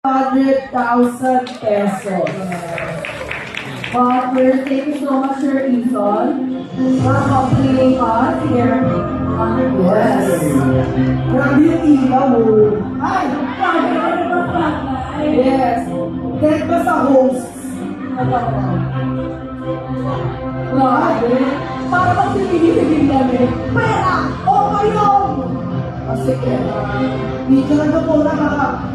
100,000 pesos. Father, thank you so much, Sir Ethan, for accompanying us here. Yes. Grabe yung ilaw mo. Ay! Yes. Dahil ba sa hosts? Grabe. Para bang sinigil namin. Pera! O kayong! Kasi medyo na po na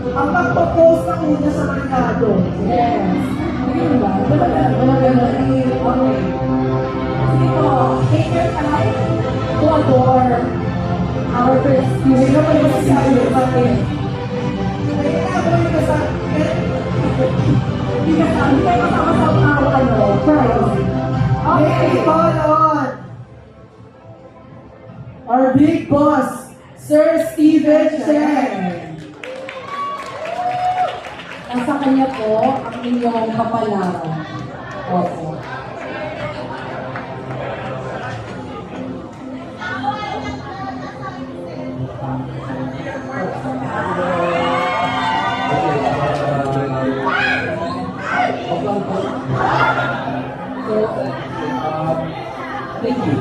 ang pagpapost na una sa merkado. Yes. Ayun ba? Wala ganun. Okay. Sige po, take your time to adore our first Hindi student. na pa yung masasabi Sige, natin. Kaya nga po yung kasama. Hindi kayo kasama sa prize. Okay, call on our big boss, Sir Steven Chen. Nasa kanya po ang inyong kapalaran. Opo. Thank you.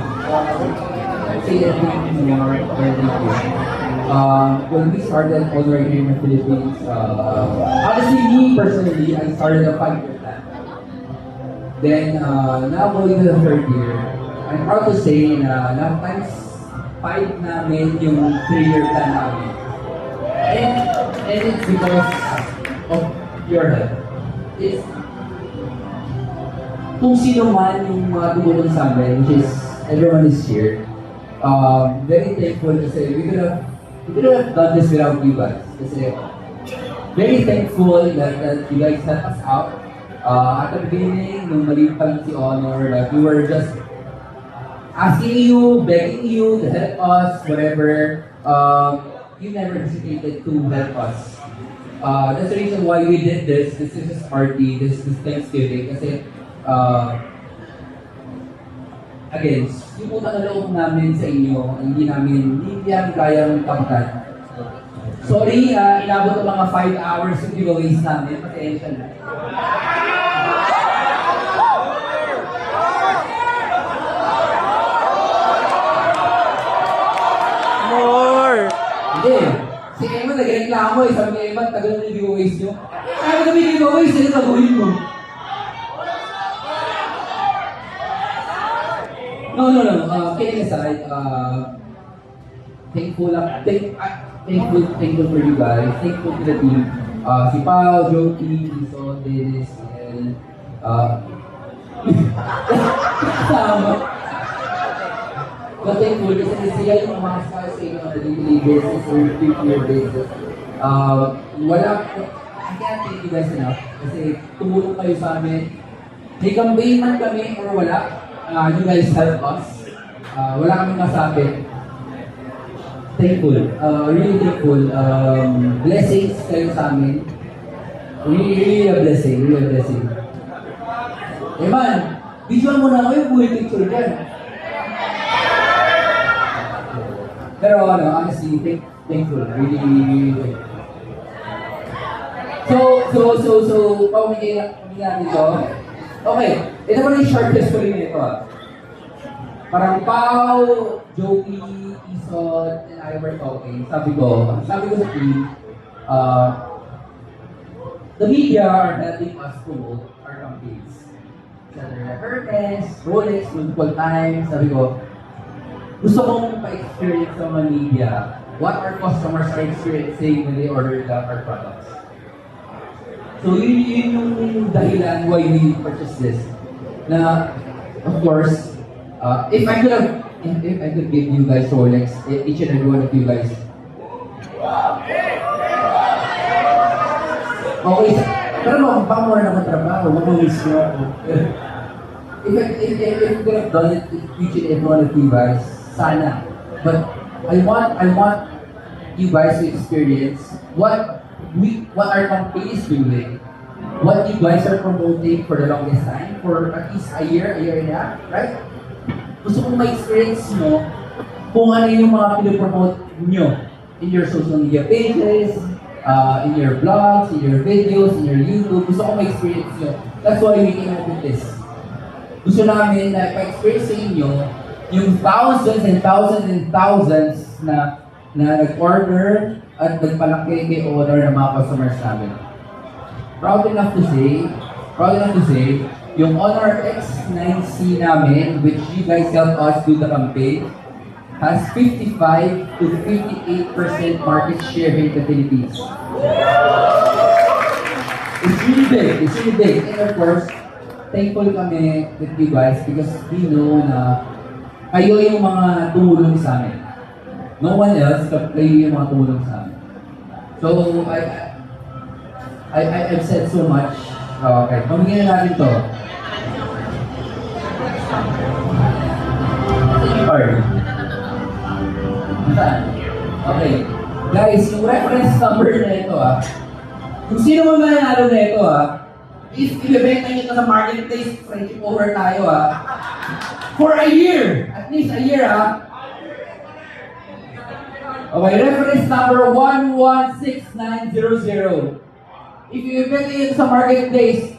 Say everything more thank you. When we started already here in the Philippines, honestly, me personally, I started a 5-year plan. Then, now going to the 3rd year, I'm proud to say na times 5 namin yung 3-year plan namin. And it's because of your help. It's kung sino man yung mga tumulong sa amin, which is everyone is here. Very thankful kasi we could have done this without you guys. Kasi very thankful that you guys helped us out. At the beginning, nung maliit pa lang si Honor, that we were just asking you, begging you to help us, whatever. You never hesitated to help us. That's the reason why we did this. This is party, this is Thanksgiving. Kasi again, yung utang na loob namin sa inyo, hindi yan kayang kamtan. Sorry, inabot ng mga 5 hours yung giveaways namin. Pasensya na. More! Hindi. Si Emma nag-reklamo eh. Sabi ni Emma, tagal na yung giveaways nyo. Kaya kami giveaways, sino taguhin mo? No. Kidding aside, thankful for you guys. Thankful to the team. Si Pao, Jokey, Lison, Dennis, and sama. But thankful kasi sila yung mga stars sa inyo on a daily basis or weekly basis. I can't thank you guys enough kasi tumulong kayo sa amin. May campaign man kami or wala, you guys help us. Wala kaming masabi. Thankful. Really thankful. Blessings kayo sa amin. Really a blessing. Really a blessing. Eh man, visual mo na kayo, buhay picture dyan. Pero honestly, thankful. Really thankful. So, pamigay natin ito. Okay, ito pa na yung short test ko rin ito. Parang Pao, Jokey, Ison, and I were talking. Sabi ko sa team, the media are helping us promote our campaigns. Hermes, Rolex, multiple times. Sabi ko, gusto kong pa-experience sa mga media what our customers are experiencing when they order our products. So yun yung dahilan why we purchased this. Na, of course, if I could give you guys Rolex, each and every one of you guys. Okay, pero mag-more na matrabaho, mag-miss nyo ako. If I could have done it each and every one of you guys, sana. But I want you guys to experience what our company is doing, what you guys are promoting for the longest time, for at least a year and a half, right? Gusto kong ma-experience mo kung ano yung mga pinopromote nyo in your social media pages, in your vlogs, in your videos, in your YouTube. Gusto ko ma-experience nyo. That's why we came up with this. Gusto namin na pa-experience sa inyo yung thousands and thousands and thousands na nag-order at nagpalaki kay order ng mga customers namin. Proud enough to say, yung Honor X9C namin, which you guys helped us do the campaign, has 55 to 58% market share in the Philippines. It's really big. And of course, thankful kami with you guys because we know na kayo yung mga tumulong sa amin. No one else, kayo yung mga tumulong sa amin. So, I've said so much. Okay, pamigyan na natin to. Okay. Guys, yung reference number na ito kung sino man mananalo na ito if ibebenta nyo ito sa marketplace, friendship over tayo for a year! At least a year Okay, reference number 116900. If you ibebenta nyo ito sa marketplace,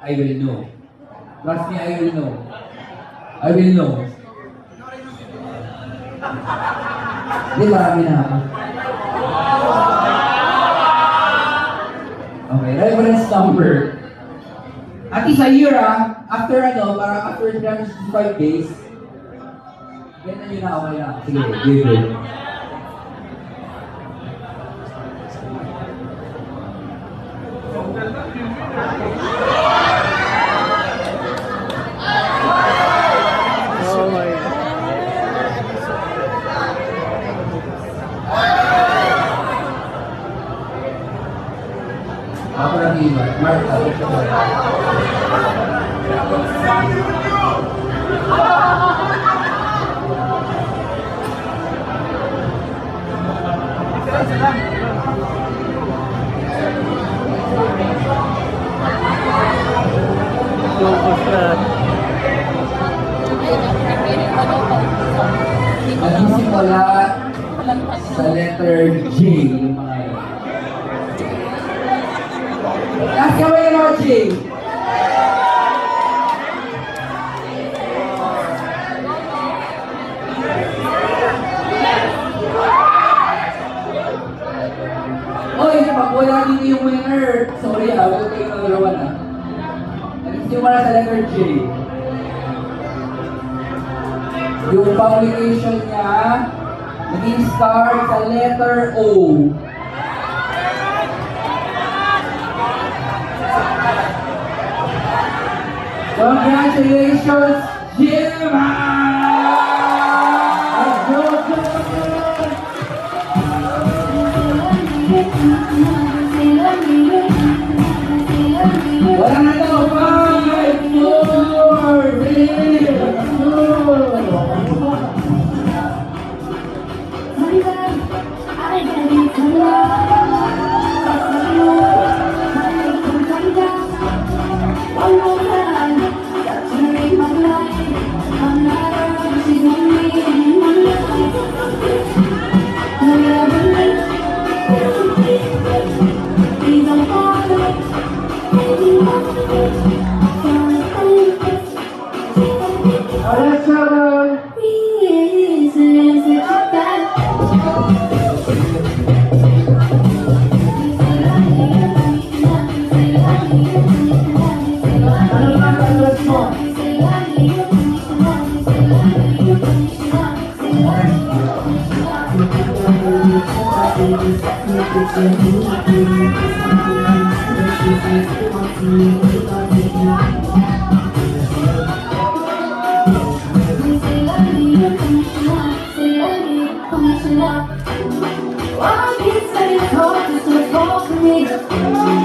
I will know. Trust me, I will know. Di, marami na ako. Okay, reference number. At least a year after after 365 days, ganyan nyo na, okay na. Sige, give it. Oh my God. Ako lang iba. Mark, Focus na. nagsisimula sa letter J yung mga yun. Last kamay yung mga J. Oy, pag wala dito yung winner, sorry huwag kayo nagarawan nagsisimula sa letter J. Yung publication niya, naging start sa letter O. Congratulations, Jimma! Wala na to! 5, 4, One piece that is hard to fall for me.